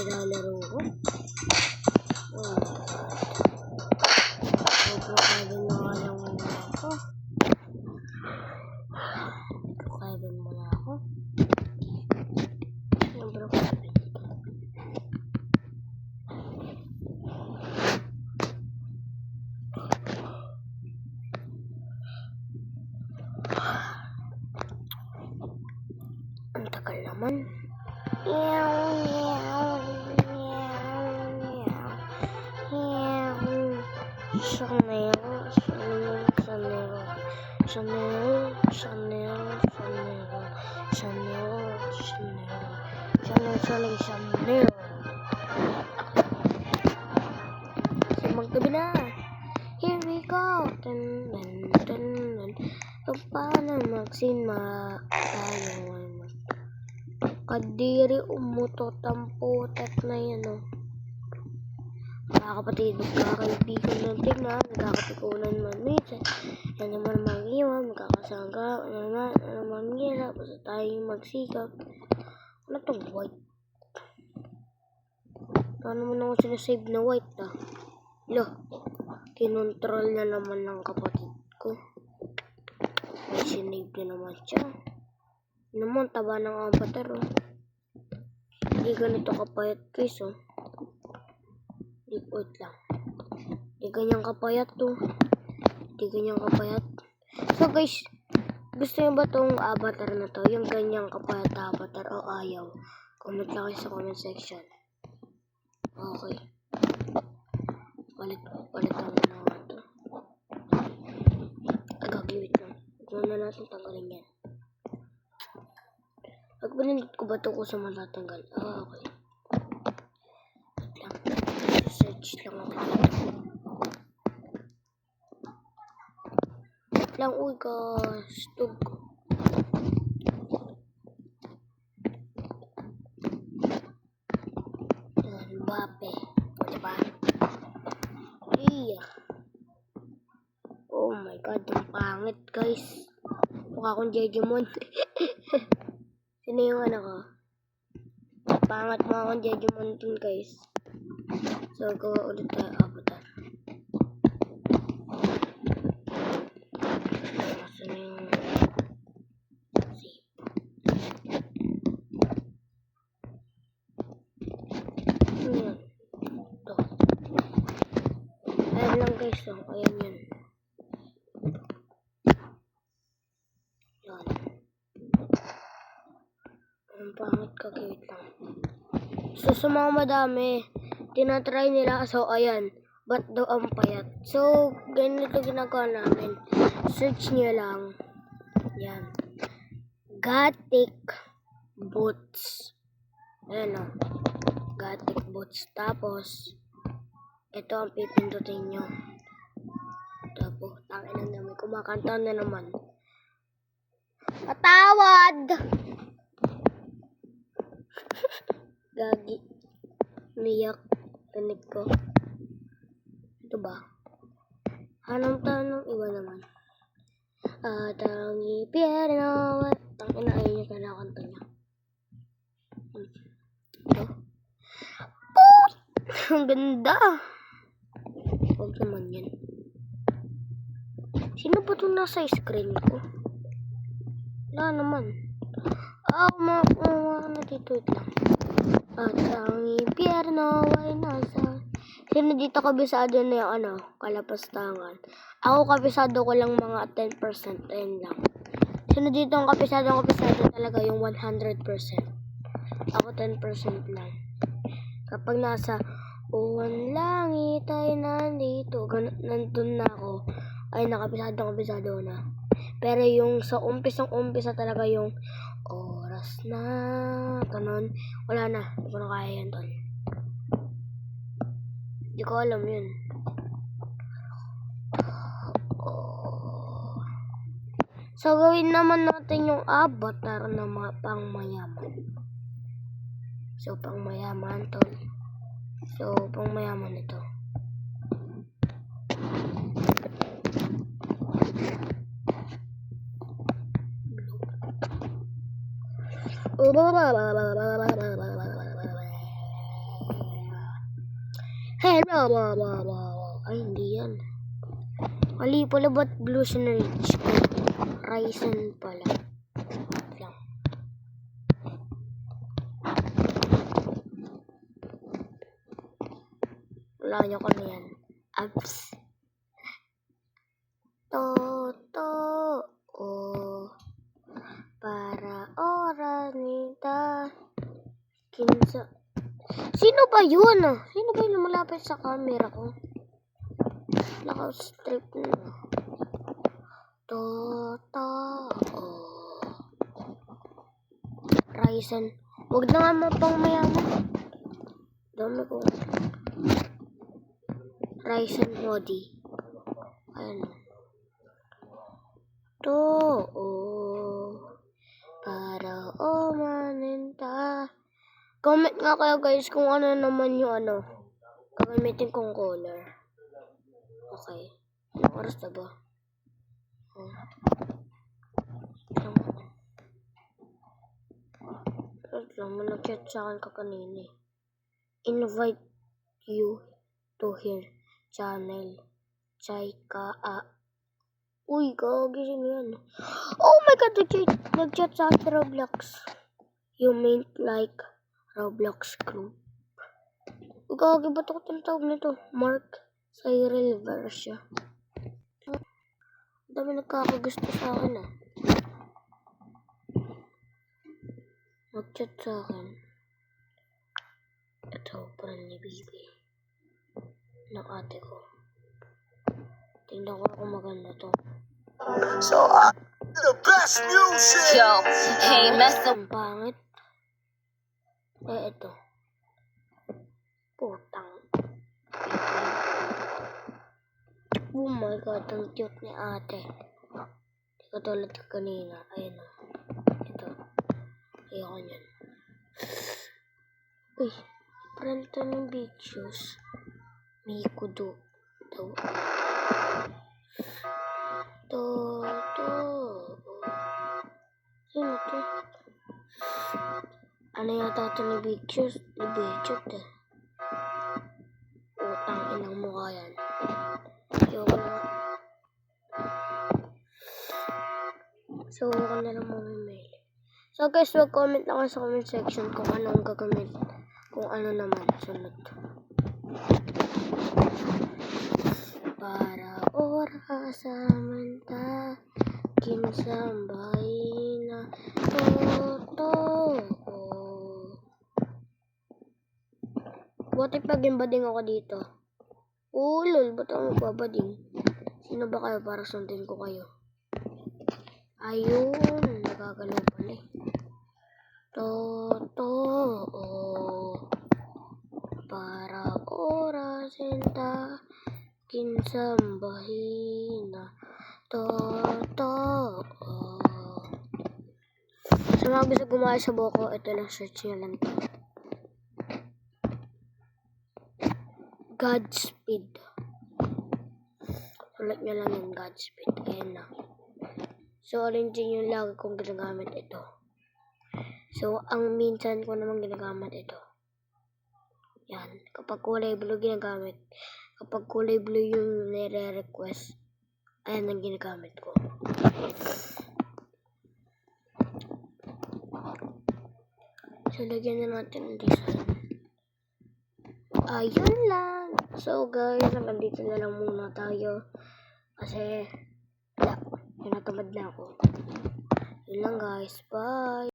nilalaro ko. Pagkakaibin mo nga lang muna ako. Pagkakaibin mo na ako. Ang tagal naman. Chanel. So magtabi na. Here we go. Dun. Paano magsinma tayo? Kadiri umutot ang putet na yan, oh. Mga kapatid, magkakaibigan ng tignan, nagkakapikunan man minsan, yan naman mag-iwan, magkakasangga, naman nila, basta tayo magsikap. Ano itong white? Ano naman ako sinasave na white, ah? Loh, kinontrol na naman ng kapatid ko. May sinave na naman siya. Naman, taba ng avatar, oh. Hindi ganito kapayat, guys, oh. Wait lang. Hindi ganyan kapayat, oh. Hindi ganyan kapayat. So, guys, gusto nyo ba tong avatar na to? Yung ganyang kapayat avatar o ayaw? Comment lang kayo sa comment section. Okay. Palit lang na nga to. Agagiwit lang. Huwag na natin tanggalin yan. Pag pinindot ko ba ito ko sa matatanggal? Okay. Wait lang. Search lang ako dito. Wait lang. Uy, kastog. Mbappe. O, diba? Iya. Oh my God. Ang pangit, guys. Mukha akong Jejimon. Sino yung ano ko? Pangat mo akong Jejimon din, guys. So, gawa ulit tayo avatar. Saan yung save? Ayan. Ito. Ayan lang, guys. So, ayan yun. Yan. Ang pangit ka, wait lang. So, sa mga madami, tinatry nila. So, ayan. Ba't daw ang payat? So, ganito ginagawa namin. Search nyo lang. Yan. Gothic Boots. Ayan, o. Gothic Boots. Tapos, ito ang pipindutin nyo. Tapos, tangin na namin. Kumakanta na naman. Patawad! Gagi. Niyak. Tanig ko. Ito ba? Anong tanong? Iba naman. At ang ipierno. Tangin na ayun yung kinakanta niya. Ito. Poot! Ang ganda. Huwag naman yan. Sino ba itong nasa screen ko? Wala naman. Makuha na dito lang. At ang impyerno ay nasa... Sino dito kabisado na yung ano, kalapastangan? Ako kabisado ko lang mga 10%. Ayun lang. Sino dito ang kabisado talaga yung 100%? Ako 10% lang. Kapag nasa uwan langit ay nandito, nandun na ako, ay nakabisado na. Pero yung sa umpisa talaga yung oras na, ganun, wala na. Hindi ko na kaya yan doon. Hindi ko alam yun. So, gawin naman natin yung avatar na pangmayaman. So, pangmayaman to. So, pangmayaman ito. Ay, hindi yan. Mali pala, ba't blue Ridge? Ryzen pala. Lang. Wala nyo ko na yan. Abs. Para oranita. Kinsa. Sino ba yun? Sino ba yung lumalapit sa camera ko? Naka-strip na. Ryzen. Huwag na nga mo pang mayaman. Dami ko. Ryzen body. Ayan. Para omanenta. Comment nga kayo guys kung ano naman yung gagamitin kong color. Okay. Anong oras na ba? May nag-chat sa akin kanina. Invite you to her channel. Chayka Uy, gagi sino yan? Oh my god, nag-chat sa akin Roblox. You meant like Roblox group. Gagi, ba't ako tinatawag nito? Mark Cyril Versia. Dami nagkakagusto sa akin Mag-chat sa akin. Ito, parang ni Bibi. Ng ate ko. Tingnan ko kung maganda to. So, the best music! Yo, hey, mess up. Ang pangit. Ito. Putang. Oh my god, ang cute ni ate. Hindi ko tulad kanina. Ayun o. Ito. Ayoko niyan. Uy, parang ito ng videos. Mikudo. Ito. Sino to? Ano yata ito ni videos? Ni videos Utang inang mukha yan. Ayoko na. So, ako na lang mail. So guys, mag-comment lang kayo sa comment section kung anong gagamit. Kung ano naman. Sunod. Para oras samanta kinsambay na Buti pag bading ako dito. Lol, ba't ako magbabading? Sino ba kayo para sundin ko kayo? Ayun, nagagalaw pala para oras senta kinsambahina Sa mga gusto gumawa sa buko, ito lang, search nyo lang to. Godspeed. Sulat nyo lang yung Godspeed. Ayan na. So, orange yung lagi kong ginagamit ito. So, ang minsan ko naman ginagamit ito. Yan. Kapag kulay blue ginagamit. Kapag kulay blue yung nire-request, ayan ang ginagamit ko. So, lagyan na natin ang design. Ayun lang. So, guys, hanggang dito na lang muna tayo. Kasi, wala. Tinatamad na ako. Yun lang, guys. Bye!